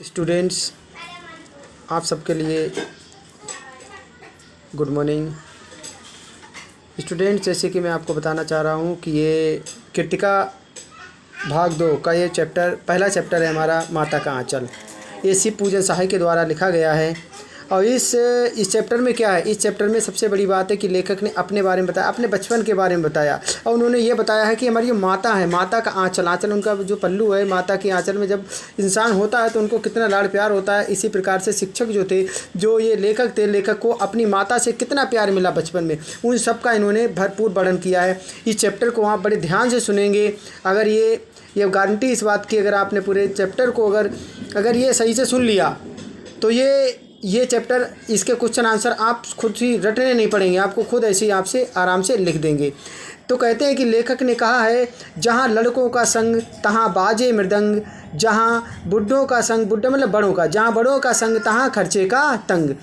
Students, आप सबके लिए गुड मॉर्निंग। स्टूडेंट्स, जैसे कि मैं आपको बताना चाह रहा हूँ कि ये कृतिका भाग 2 का ये चैप्टर पहला चैप्टर है हमारा, माता का आंचल। ये शिव पूजन सहाय के द्वारा लिखा गया है। और इस चैप्टर में क्या है, इस चैप्टर में सबसे बड़ी बात है कि लेखक ने अपने बारे में बताया, अपने बचपन के बारे में बताया। और उन्होंने ये बताया है कि हमारी जो माता है, माता का आंचल उनका जो पल्लू है, माता के आंचल में जब इंसान होता है तो उनको कितना लाड़ प्यार होता है। इसी प्रकार से शिक्षक जो थे, जो ये लेखक थे, लेखक को अपनी माता से कितना प्यार मिला बचपन में, उन सब का इन्होंने भरपूर वर्णन किया है। इस चैप्टर को आप बड़े ध्यान से सुनेंगे। अगर ये गारंटी इस बात की, अगर आपने पूरे चैप्टर को अगर ये सही से सुन लिया तो ये चैप्टर, इसके क्वेश्चन आंसर आप खुद ही रटने नहीं पड़ेंगे, आपको खुद ऐसे ही आपसे आराम से लिख देंगे। तो कहते हैं कि लेखक ने कहा है, जहाँ लड़कों का संग तहाँ बाजे मृदंग, जहाँ बुढ़ों का संग, बुढ़ा मतलब बड़ों का, जहाँ बड़ों का संग तहाँ खर्चे का तंग।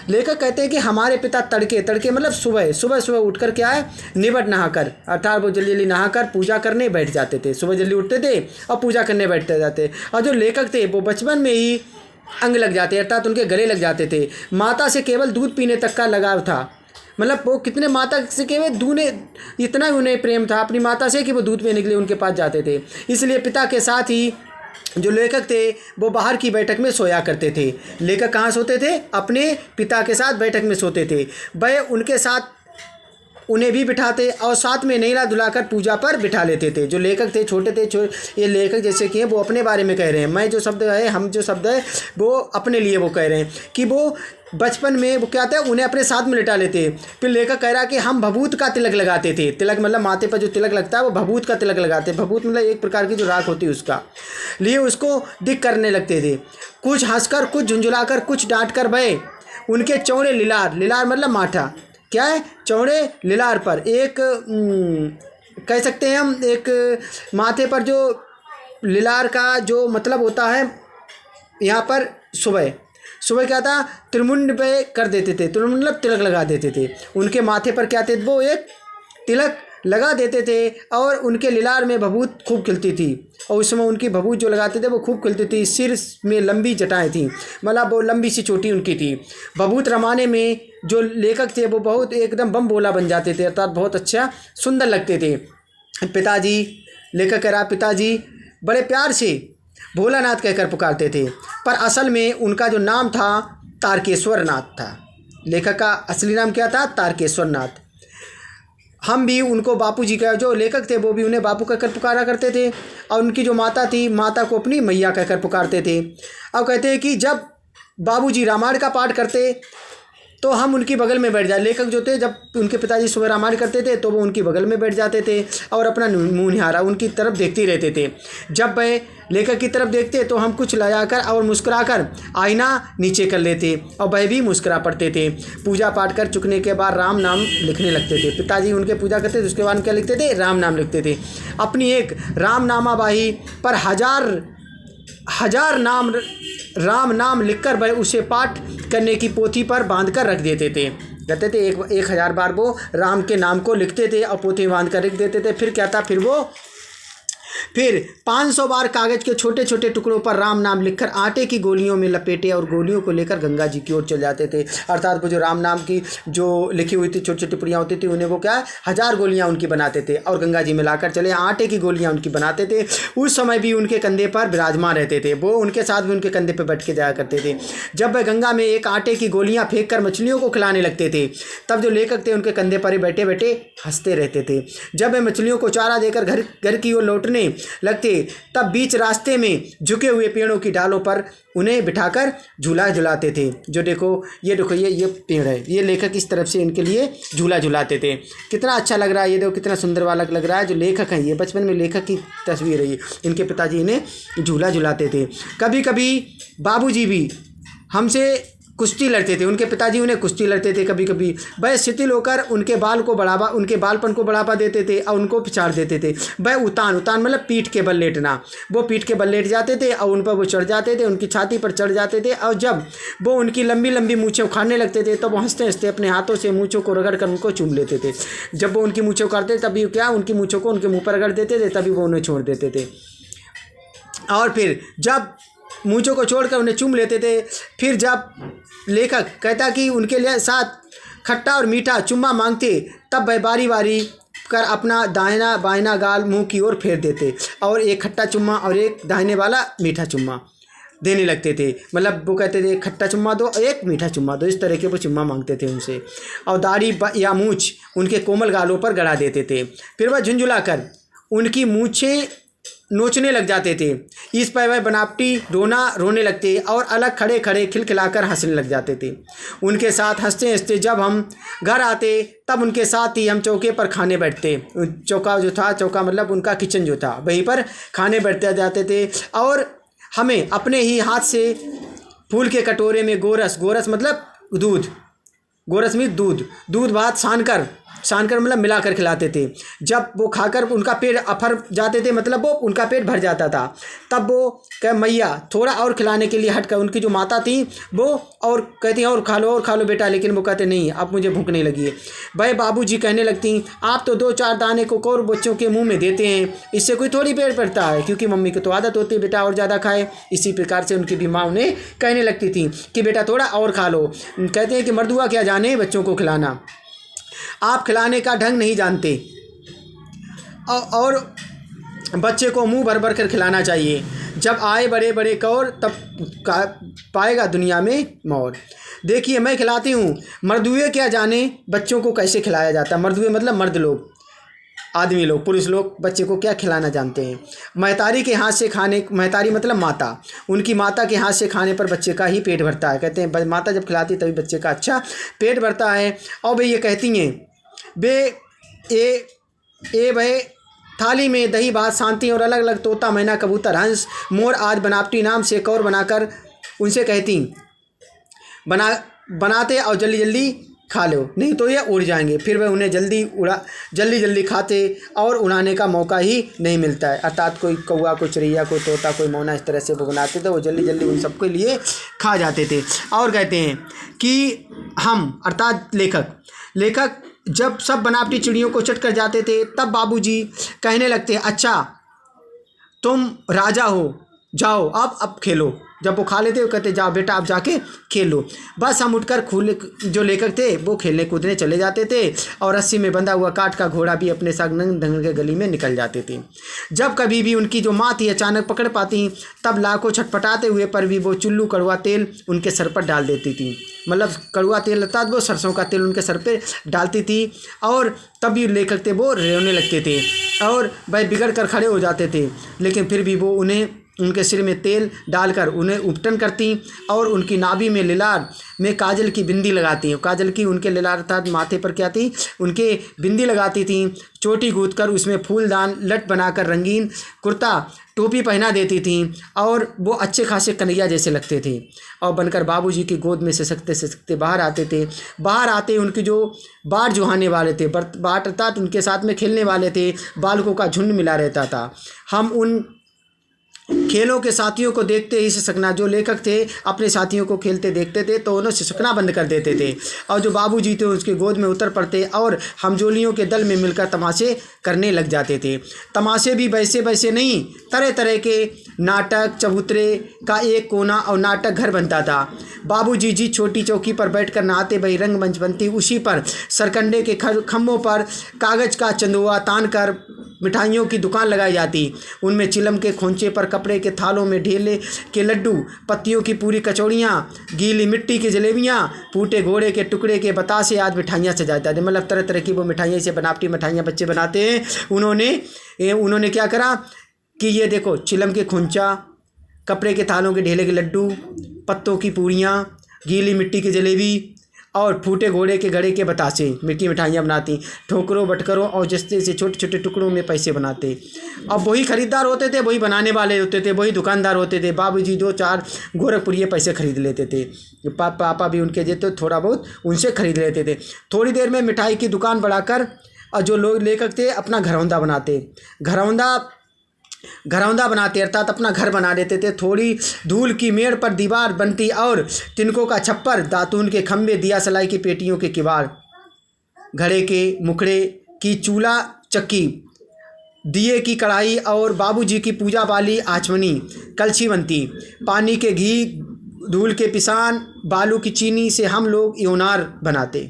लेखक कहते हैं कि हमारे पिता तड़के मतलब सुबह उठकर क्या है, निबट नहाकर, अर्थात वो जल्दी नहाकर पूजा करने बैठ जाते थे। सुबह जल्दी उठते थे और पूजा करने बैठते जाते। और जो लेखक थे वो बचपन में ही अंग लग जाते, अर्थात उनके गले लग जाते थे। माता से केवल दूध पीने तक का लगाव था। मतलब वो कितने माता से केवल इतना उन्हें प्रेम था अपनी माता से कि वो दूध पीने के लिए उनके पास जाते थे। इसलिए पिता के साथ ही जो लेखक थे वो बाहर की बैठक में सोया करते थे। लेखक कहाँ सोते थे? अपने पिता के साथ बैठक में सोते थे। वह उनके साथ उन्हें भी बिठाते और साथ में नैला धुलाकर पूजा पर बिठा लेते थे। जो लेखक थे छोटे थे, ये लेखक जैसे कि हैं वो अपने बारे में कह रहे हैं। मैं जो शब्द है, हम जो शब्द है वो अपने लिए वो कह रहे हैं कि वो बचपन में वो क्या था, उन्हें अपने साथ में लिटा लेते। फिर लेखक कह रहा कि हम भभूत का तिलक लगाते थे। तिलक मतलब माथे पर जो तिलक लगता है वो भभूत का तिलक लगाते। भभूत मतलब एक प्रकार की जो राख होती है उसका लिए उसको दिख करने लगते थे। कुछ हंसकर, कुछ झुंझुलाकर, कुछ डांट कर भय उनके चौड़े लिलार मतलब माथा, क्या है, चौड़े लिलार पर एक कह सकते हैं हम, एक माथे पर जो लिलार का जो मतलब होता है, यहाँ पर सुबह क्या था, त्रिमुंड पे कर देते थे। त्रिमुंड मतलब तिलक लगा देते थे। उनके माथे पर क्या थे, वो एक तिलक लगा देते थे। और उनके लिलार में भभूत खूब खिलती थी। और उस समय उनकी भभूत जो लगाते थे वो खूब खिलती थी। सिर में लंबी जटाएं थी, मतलब वो लंबी सी चोटी उनकी थी। भभूत रमाने में जो लेखक थे वो बहुत एकदम बम बोला बन जाते थे, अर्थात बहुत अच्छा सुंदर लगते थे। पिताजी, लेखक कह रहा, पिताजी बड़े प्यार से भोलानाथ कहकर पुकारते थे, पर असल में उनका जो नाम था तारकेश्वर नाथ था। लेखक का असली नाम क्या था? तारकेश्वर नाथ। हम भी उनको बापूजी का, जो लेखक थे वो भी उन्हें बापू कहकर पुकारा करते थे। और उनकी जो माता थी, माता को अपनी मैया कहकर पुकारते थे। अब कहते हैं कि जब बाबूजी रामायण का पाठ करते तो हम उनकी बगल में बैठ जाए। लेखक जो थे, जब उनके पिताजी सुबह रामायण करते थे तो वो उनकी बगल में बैठ जाते थे और अपना मुँह निहारा उनकी तरफ देखते रहते थे। जब वह लेखक की तरफ देखते तो हम कुछ लगाकर और मुस्कुराकर आईना नीचे कर लेते और वह भी मुस्कुरा पड़ते थे। पूजा पाठ कर चुकने के बाद राम नाम लिखने लगते थे। पिताजी उनके पूजा करते थे, उसके बाद क्या लिखते थे? राम नाम लिखते थे। अपनी एक राम नामाबाही पर हजार राम नाम लिखकर वह उसे पाठ करने की पोथी पर बांधकर रख देते थे। कहते थे 1000 बार वो राम के नाम को लिखते थे और पोथी में बांध कर रख देते थे। फिर क्या था, फिर 500 बार कागज के छोटे छोटे टुकड़ों पर राम नाम लिखकर आटे की गोलियों में लपेटे और गोलियों को लेकर गंगा जी की ओर चले जाते थे। अर्थात वो जो राम नाम की जो लिखी हुई थी छोटी छोटी पुड़ियाँ होती थी, उन्हें वो क्या 1000 गोलियाँ उनकी बनाते थे और गंगा जी में लाकर चले आटे की गोलियाँ उनकी बनाते थे। उस समय भी उनके कंधे पर विराजमान रहते थे, वो उनके साथ भी उनके कंधे पर बैठ के जाया करते थे। जब वह गंगा में एक आटे की गोलियाँ फेंक कर मछलियों को खिलाने लगते थे, तब जो लेखक थे उनके कंधे पर ही बैठे बैठे हंसते रहते थे। जब वह मछलियों को चारा देकर घर की ओर लौटने लगते, तब बीच रास्ते में झुके हुए पेड़ों की डालों पर उन्हें बिठाकर झूला झुलाते थे। जो देखो ये पेड़ है, ये लेखक इस तरफ से इनके लिए झूला झुलाते थे। कितना अच्छा लग रहा है, ये देखो कितना सुंदर वाला लग रहा है। जो लेखक हैं, ये बचपन में लेखक की तस्वीर है। ये इनके पिताजी इन्हें झूला झुलाते थे। कभी कभी बाबूजी भी हमसे कुश्ती लड़ते थे, उनके पिताजी उन्हें कुश्ती लड़ते थे। कभी कभी वह शिथिल होकर उनके बालपन को बढ़ावा देते थे और उनको पिछाड़ देते थे। वह उतान मतलब पीठ के बल लेटना, वो पीठ के बल लेट जाते थे और उन पर वो चढ़ जाते थे, उनकी छाती पर चढ़ जाते थे। और जब वो उनकी लंबी लंबी मूँछें उखाड़ने लगते थे तो वो हंसते हंसते अपने हाथों से मूँछों को रगड़ कर उनको चूम लेते थे। जब वो उनकी मूँछें उखाड़ते तभी क्या उनकी मूँछों को उनके मुँह पर रगड़ देते थे, तभी वो उन्हें छोड़ देते थे। और फिर जब मूंछों को छोड़कर उन्हें चूम लेते थे। फिर जब लेखक कहता कि उनके लिए साथ खट्टा और मीठा चुम्मा मांगते, तब वह बारी बारी कर अपना दाहिना बाइना गाल मुंह की ओर फेर देते और एक खट्टा चुम्मा और एक दाहिने वाला मीठा चुम्मा देने लगते थे। मतलब वो कहते थे खट्टा चुम्मा दो, एक मीठा चुम्मा दो, इस तरह के वो चुम्मा मांगते थे उनसे। और दाढ़ी या मूंछ उनके कोमल गालों पर गड़ा देते थे। फिर वह झुंझुला कर उनकी मूंछें नोचने लग जाते थे। इस पर वह बनावटी रोने लगते और अलग खड़े खड़े खिलखिलाकर हंसने लग जाते थे। उनके साथ हंसते हंसते जब हम घर आते तब उनके साथ ही हम चौके पर खाने बैठते। चौका जो था, चौका मतलब उनका किचन जो था, वहीं पर खाने बैठते जाते थे और हमें अपने ही हाथ से फूल के कटोरे में गोरस मतलब दूध, गोरस में दूध भात छानकर मतलब मिलाकर खिलाते थे। जब वो खाकर उनका पेट अफर जाते थे, मतलब वो उनका पेट भर जाता था, तब वो कह मैया थोड़ा और खिलाने के लिए हटकर उनकी जो माता थी वो और कहती और खा लो बेटा, लेकिन वो कहते नहीं, अब मुझे भूख नहीं लगी है। भाई बाबूजी कहने लगती आप तो 2-4 दाने को और बच्चों के मुँह में देते हैं, इससे कोई थोड़ी पेट भरता है, क्योंकि मम्मी की तो आदत होती है बेटा और ज़्यादा खाए। इसी प्रकार से उनकी भी माँ उन्हें कहने लगती थी कि बेटा थोड़ा और खा लो। कहते हैं कि मर्दुआ क्या जाने बच्चों को खिलाना, आप खिलाने का ढंग नहीं जानते और बच्चे को मुंह भर भर कर खिलाना चाहिए। जब आए बड़े बड़े कौर तब पाएगा दुनिया में मौर। देखिए मैं खिलाती हूँ, मर्दुए क्या जाने बच्चों को कैसे खिलाया जाता है। मर्दुए मतलब मर्द लोग, आदमी लोग, पुरुष लोग बच्चे को क्या खिलाना जानते हैं। महतारी के हाथ से खाने, महतारी मतलब माता, उनकी माता के हाथ से खाने पर बच्चे का ही पेट भरता है। कहते हैं माता जब खिलाती तभी बच्चे का अच्छा पेट भरता है। और वे ये कहती हैं भाई थाली में दही भात शांति और अलग अलग तोता मैना कबूतर हंस मोर आदि बनावटी नाम से कौर बनाकर उनसे कहती बनाते और जल्दी जल्दी खा लो, नहीं तो ये उड़ जाएंगे। फिर वह उन्हें जल्दी खाते और उड़ाने का मौका ही नहीं मिलता है। अर्थात कोई कौआ, कोई चिड़ैया, कोई तोता, कोई मौना इस तरह से वो बनाते थे, वो जल्दी उन सबके लिए खा जाते थे। और कहते हैं कि हम अर्थात लेखक जब सब बनावटी चिड़ियों को चट कर जाते थे तब बाबूजी कहने लगते अच्छा तुम राजा हो, जाओ अब खेलो। जब वो खा लेते वो कहते जाओ बेटा आप जाके खेल लो। बस हम उठकर जो लेखक थे वो खेलने कूदने चले जाते थे और रस्सी में बंधा हुआ काठ का घोड़ा भी अपने साथ नंग के गली में निकल जाते थे। जब कभी भी उनकी जो माँ थी अचानक पकड़ पाती तब लाखों छटपटाते हुए पर भी वो चुल्लू कड़वा तेल उनके सर पर डाल देती थी। मतलब कड़वा तेल अर्थात वो सरसों का तेल उनके सर पर डालती थी और तब भी लेखक थे वो रोने लगते थे और वह बिगड़ कर खड़े हो जाते थे। लेकिन फिर भी वो उनके सिर में तेल डालकर उन्हें उपटन करती और उनकी नाभि में लिलार में काजल की बिंदी लगाती। काजल की उनके लिलार अर्थात माथे पर क्या थी, उनके बिंदी लगाती थी। चोटी गूंथ कर उसमें फूलदान लट बनाकर रंगीन कुर्ता टोपी पहना देती थी और वो अच्छे खासे कन्हैया जैसे लगते थे और बनकर बाबूजी की गोद में सिसकते बाहर आते थे। बाहर आते उनकी जो बाट जुहाने वाले थे, बाट अर्थात उनके साथ में खेलने वाले थे, बालकों का झुंड मिला रहता था। हम उन खेलों के साथियों को देखते ही सिसकना, जो लेखक थे अपने साथियों को खेलते देखते थे तो उन्हें सिसकना बंद कर देते थे और जो बाबूजी थे उसके गोद में उतर पड़ते और हमजोलियों के दल में मिलकर तमाशे करने लग जाते थे। तमाशे भी वैसे नहीं, तरह तरह के नाटक, चबूतरे का एक कोना और नाटक घर बनता था। बाबूजी जी छोटी चौकी पर बैठकर नहाते, वही रंगमंच बनती, उसी पर सरकंडे के खम्भों पर कागज का चंदुआ तान कर मिठाइयों की दुकान लगाई जाती। उनमें चिलम के खोंचे पर कपड़े के थालों में ढेले के लड्डू, पत्तियों की पूरी कचौड़ियाँ, गीली मिट्टी की जलेबियाँ, फूटे घोड़े के टुकड़े के बतासे आज मिठाइयाँ सजाई जाती। मतलब तरह तरह की वो मिठाइयाँ से बनावटी मिठाइयाँ बच्चे बनाते हैं। उन्होंने क्या करा कि ये देखो चिलम के खोंचा, कपड़े के थालों के ढेले के लड्डू, पत्तों की पूरियाँ, गीली मिट्टी की जलेबी और फूटे घोड़े के घड़े के बतासे मिट्टी मिठाइयाँ बनाती, ठोकरों बटकरों और जस्ते से छोटे छोटे टुकड़ों में पैसे बनाते। अब वही खरीदार होते थे, वही बनाने वाले होते थे, वही दुकानदार होते थे। बाबूजी 2-4 गोरखपुरिये पैसे खरीद लेते थे, पापा भी उनके जेते थोड़ा बहुत उनसे खरीद लेते थे। थोड़ी देर में मिठाई की दुकान बढ़ाकर और जो लोग लेखक थे अपना घरौंदा बनाते अर्थात अपना घर बना देते थे। थोड़ी धूल की मेड़ पर दीवार बनती और तिनकों का छप्पर, दातून के खंभे, दिया सलाई की पेटियों के किवाड़, घड़े के मुखड़े की चूल्हा चक्की दिए की कढ़ाई और बाबूजी की पूजा वाली आचमनी कलछी बनती। पानी के घी धूल के पिसान बालू की चीनी से हम लोग योनार बनाते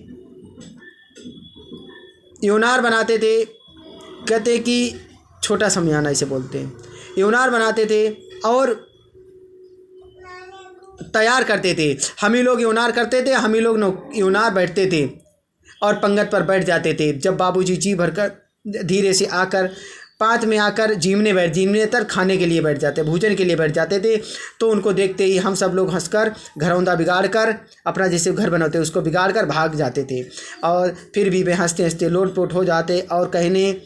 थे। कहते कि छोटा समयाना इसे बोलते हैं। योनार बनाते थे और तैयार करते थे। हम ही लोग योनार करते थे, हम ही लोग योनार बैठते थे और पंगत पर बैठ जाते थे। जब बाबूजी जी भरकर धीरे से आकर पात में आकर जीमने तर खाने के लिए बैठ जाते, भोजन के लिए बैठ जाते थे, तो उनको देखते ही हम सब लोग हंसकर घरौंदा बिगाड़ कर अपना जैसे घर बनाते उसको बिगाड़ कर भाग जाते थे। और फिर भी वे हंसते हंसते लोटपोट हो जाते और कहने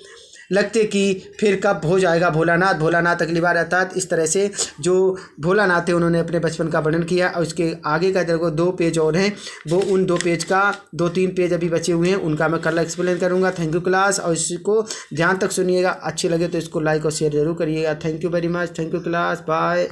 लगते कि फिर कब हो जाएगा भोलानाथ अगली बार। अर्थात इस तरह से जो भोलानाथ है उन्होंने अपने बचपन का वर्णन किया। और उसके आगे का देखो 2 पेज और हैं, वो उन 2 पेज का 2-3 पेज अभी बचे हुए हैं, उनका मैं कल एक्सप्लेन करूंगा। थैंक यू क्लास, और इसको ध्यान तक सुनिएगा। अच्छे लगे तो इसको लाइक और शेयर जरूर करिएगा। Thank you very much. Thank you class, bye.